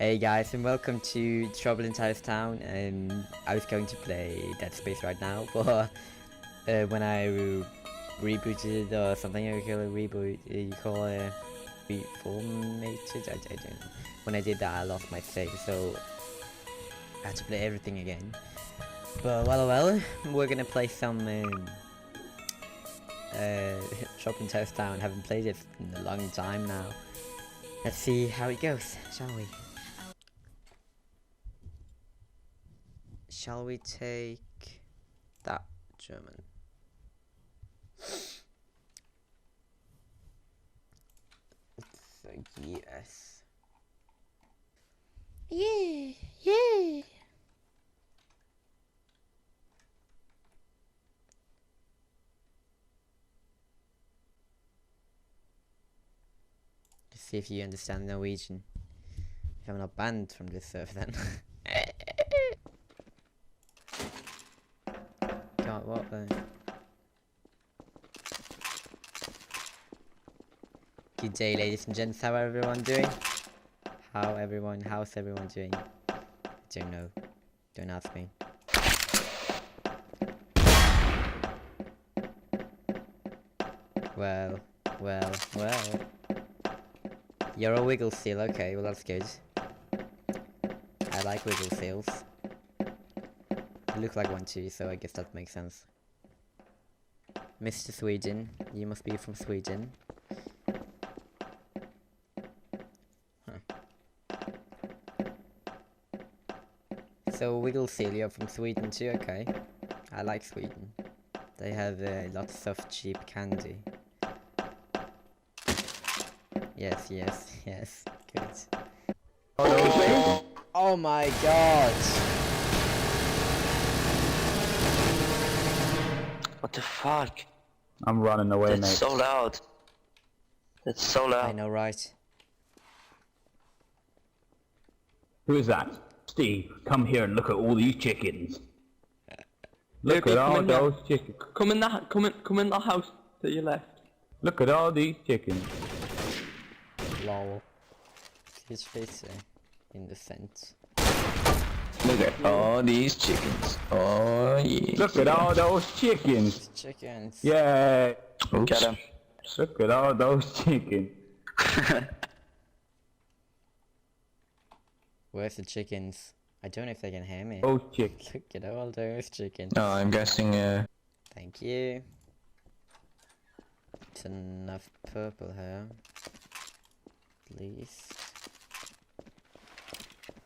Hey guys, and welcome to Trouble in Titus Town. I was going to play Dead Space right now, but when I rebooted or something, you call it reboot, you call it reformated. I don't know. When I did that, I lost my save, so I had to play everything again. But well, we're gonna play some Trouble in Titus Town. Haven't played it in a long time now. Let's see how it goes, shall we? Shall we take that German? So yes. Yeah. Let's see if you understand Norwegian. If I'm not banned from this server then. God, what the? Good day, ladies and gents. How's everyone doing? How's everyone doing? I don't know. Don't ask me. Well. You're a wiggle seal, okay, well that's good. I like wiggle seals. You look like one too, so I guess that makes sense. Mr. Sweden, you must be from Sweden. Huh. So wiggle seal, you're from Sweden too, okay. I like Sweden. They have lots of cheap candy. Yes. Good. Oh my god! What the fuck? I'm running away, mate. That's so loud. That's so loud. I know, right? Who is that? Steve, come here and look at all these chickens. Look at all those chickens. Come in the house to your left. Look at all these chickens. Lol. His face in the scent. Look at all these chickens. Oh yeah. Look at all those chickens. Chickens. Yeah. Oops. Get him. Look at all those chickens. Where's the chickens? I don't know if they can hear me. Those chickens. Look at all those chickens. No, I'm guessing. Thank you. It's enough purple here. Please.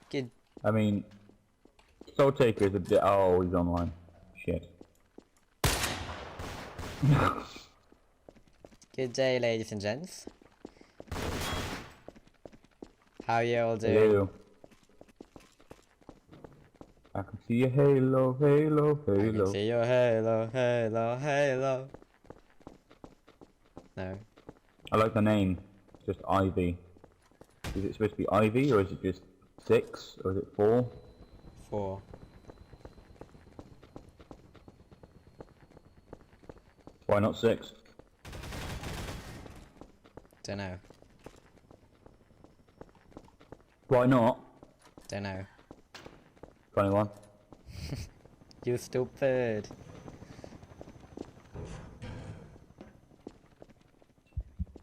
Good. I mean, Soul Taker is a bit. Oh, he's online. Shit. Good day, ladies and gents. How you all doing? Hello. I can see a halo. I can see your halo. No. I like the name. It's just Ivy. Is it supposed to be Ivy, or is it just 6, or is it 4? 4. Why not 6? Dunno. Why not? Dunno. 21. You stupid.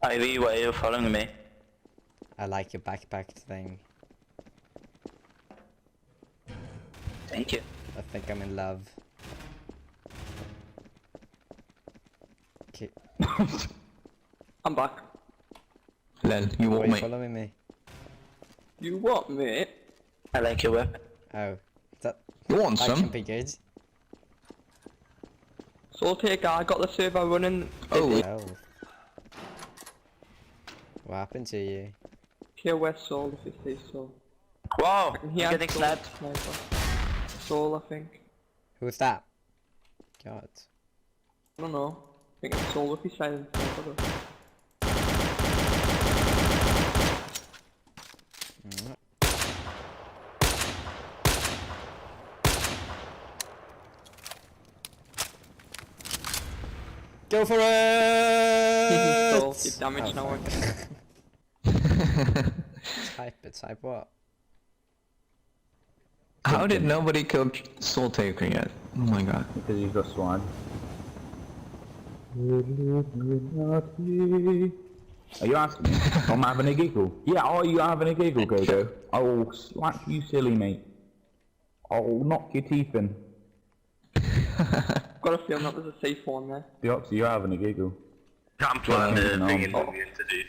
Ivy, why are you following me? I like your backpack thing. Thank you. I think I'm in love. Okay. I'm back. Lel, you Why are want you me? following me? You what, mate? I like your whip. Oh. That You want can some? be good. So take I got the server running. Oh. Oh. What happened to you? Kill West Soul if it stays so. Wow, I'm you're getting snapped. Soul, I think. Who's that? God. I don't know. I think it's Soul if he's silent. Mm. Go for it! Soul, keep damage now. Type what? How did nobody kill Soul Taker yet? Oh my god. Because he's got swag. Are you asking me? I'm having a giggle. Yeah, are you having a giggle, Gogo? I will slap you silly, mate. I'll knock your teeth in. Got a feeling that was a safe one there. Deoxy, you're having a giggle. Can't put the thing in the interview.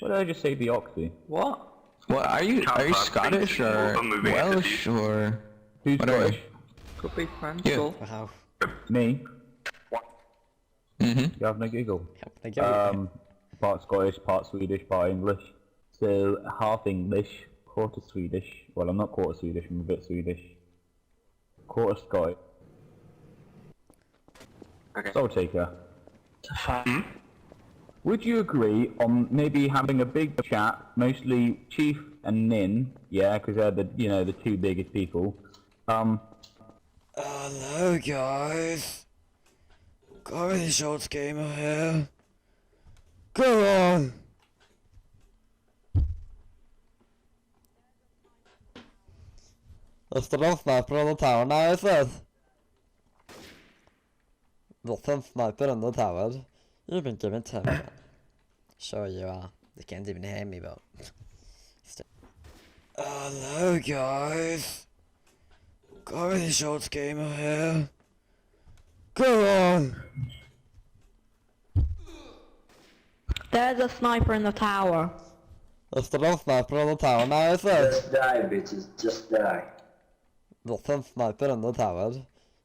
What did I just say, Deoxy? What? What are you Scottish or Welsh or Who's what are you? Scottish? Could be French, Yeah. so. Wow. Me? Mm-hmm. You're having a giggle. Thank you. Part Scottish, part Swedish, part English. So, half English, quarter Swedish. Well, I'm not quarter Swedish, I'm a bit Swedish. Quarter Scottish. Okay. Soul Taker. Would you agree on maybe having a big chat, mostly Chief and Nin, yeah, because they're the, you know, the two biggest people. Hello guys. Got any shorts gamer here? Go on. There's the sniper on the tower now, is it? There's a sniper on the tower. You've been given 10. Sure you are. They can't even hear me, but... Hello guys. Got any shorts gamer here? Go on. There's a sniper in the tower. There's the sniper on the tower now, is it? Just die, bitches, just die. There's a sniper on the tower.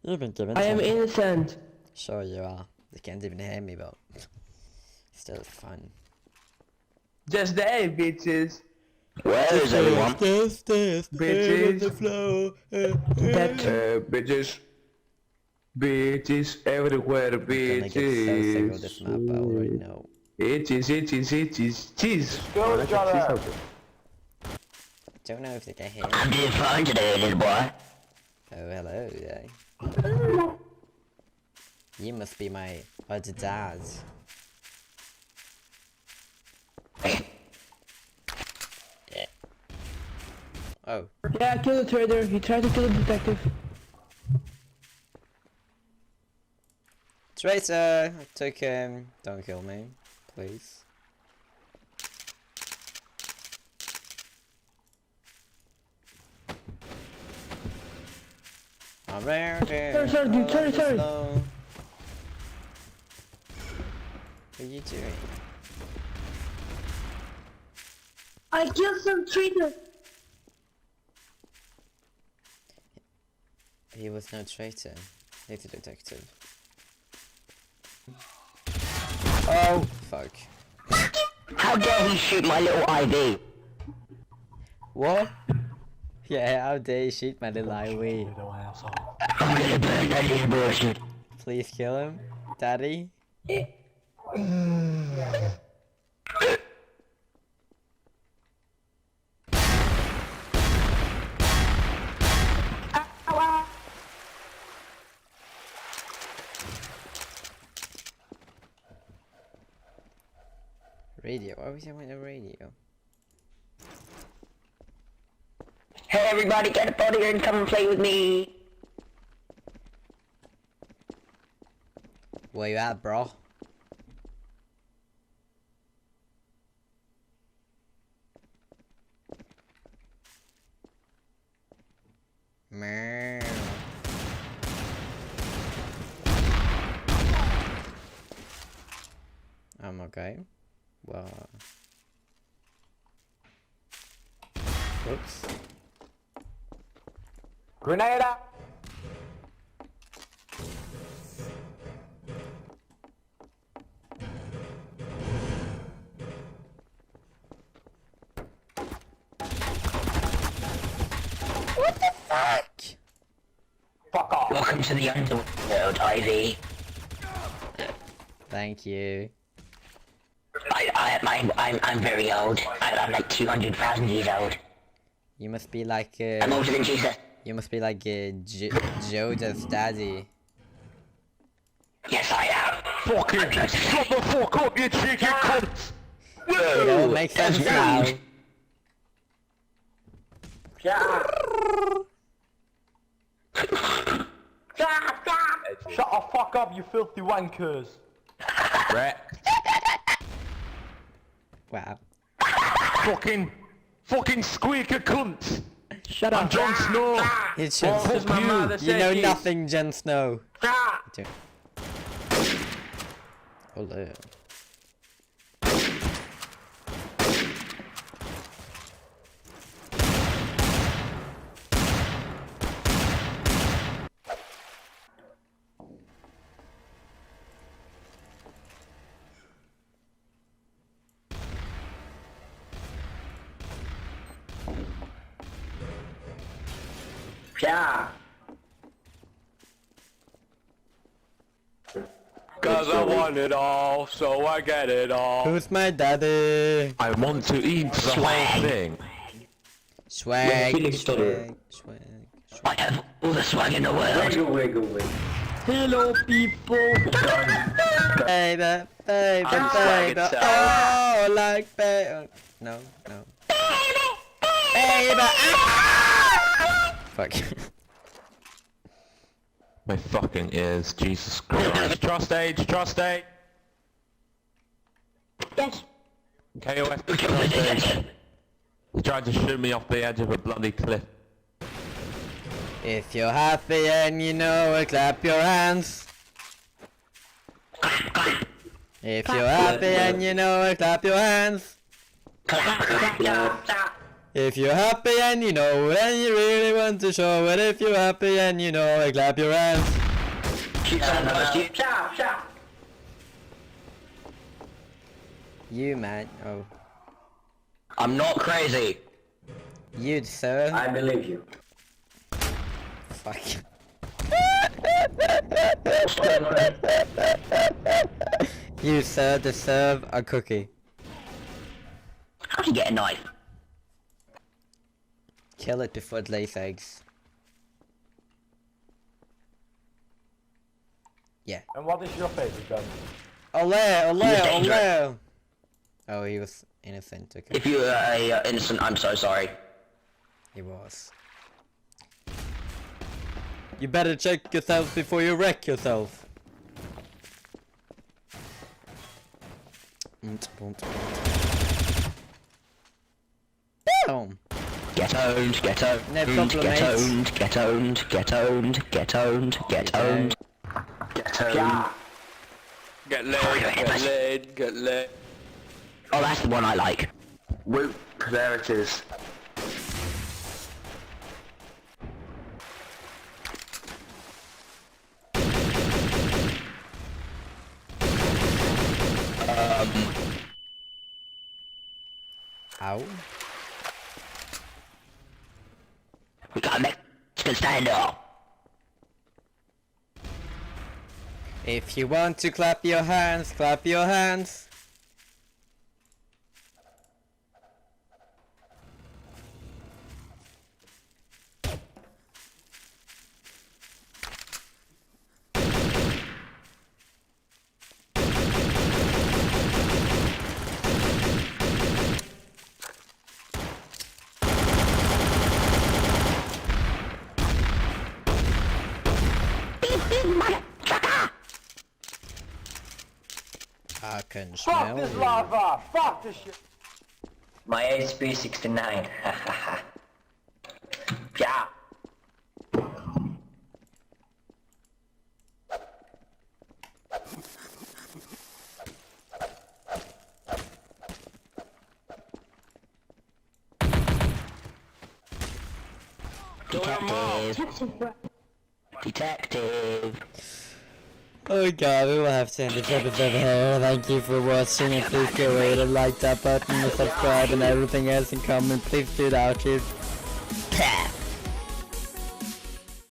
You've been given 10. I am innocent. Sure you are. They can't even hear me, but... Still fun. Just die, bitches. Where is everyone? Bitches. The flow. Bitches. Bitches everywhere, Gonna get so sick of this bitches. map, I already know. Itches, itches, itches, cheese. Don't know if they can hear me. I'm doing fine today, little boy. Oh, hello, yeah. You must be my other dad. Yeah. Oh. Yeah, kill the trader. He tried to kill the detective. Traitor! I took him. Don't kill me, please. I'm around here. Sorry, dude, sorry. What are you doing? I killed some traitor. He was no traitor. He's a detective. Oh, fuck. How dare he shoot my little IV? What? Yeah, how dare you shoot my little IV? I'm gonna burn that little bullshit. Please kill him, daddy. Radio, why was I on the radio? Hey everybody, get up out of here and come and play with me. Where you at, bro? Meow. I'm okay. Well. Oops. Grenade out. What the fuck? Fuck off. Welcome to the underworld, Ivy. Thank you. I'm very old. I'm like 200,000 years old. You must be like I'm older than Jesus. you must be like Joda's daddy. Yes, I am. Fucking shut the fuck up, you cheeky cunt. It all makes sense now. Shut the fuck up, you filthy wankers. Rat. Wow. Fucking squeaker cunt. Shut I'm up. Jon Snow. It's Well, just my mother you said know yes. nothing, Jon Snow. Do- Hello. Yeah. Cause I want it all, so I get it all. Who's my daddy? I want to eat the whole thing. Swag, Felix swag, swag. I have all the swag in the world. Wiggle, wiggle, wiggle. Hello, people. Baby, baby, I'm swag baby. itself. Oh, like baby. No, no. Baby. Ah! Fuck. My fucking ears, Jesus Christ. Trust age, trust age. Yes. KOS, trust age. He tried to shoot me off the edge of a bloody cliff. If you're happy and you know it, clap your hands. If you're happy and you know it, clap your hands. If you're happy and you know it and you really want to show it, if you're happy and you know it, clap your hands. You, man. Oh. I'm not crazy. You, sir. I believe you. Fuck. You, sir, deserve a cookie. How do you get a knife? Kill it before it lays eggs. Yeah. And what is your favorite gun? Ole, ole, ole. Oh, he was innocent, okay. If you are innocent, I'm so sorry. He was. You better check yourself before you wreck yourself. Boom! Get owned, get owned, No problem, get mate. owned, get owned, get owned, get owned, get owned. Get home. Get laid, get laid. Oh, that's the one I like. Whoop, there it is. Ow. We got a Mexican standoff. If you want to clap your hands, clap your hands. I can Fuck smell this you. lava! Fuck this shit! My HP 69. Yeah. Detective. Detective. Oh god, we will have to end this episode here. Thank you for watching, and please go away to like that button, and subscribe, and everything else, and comment. Please do that, cheers.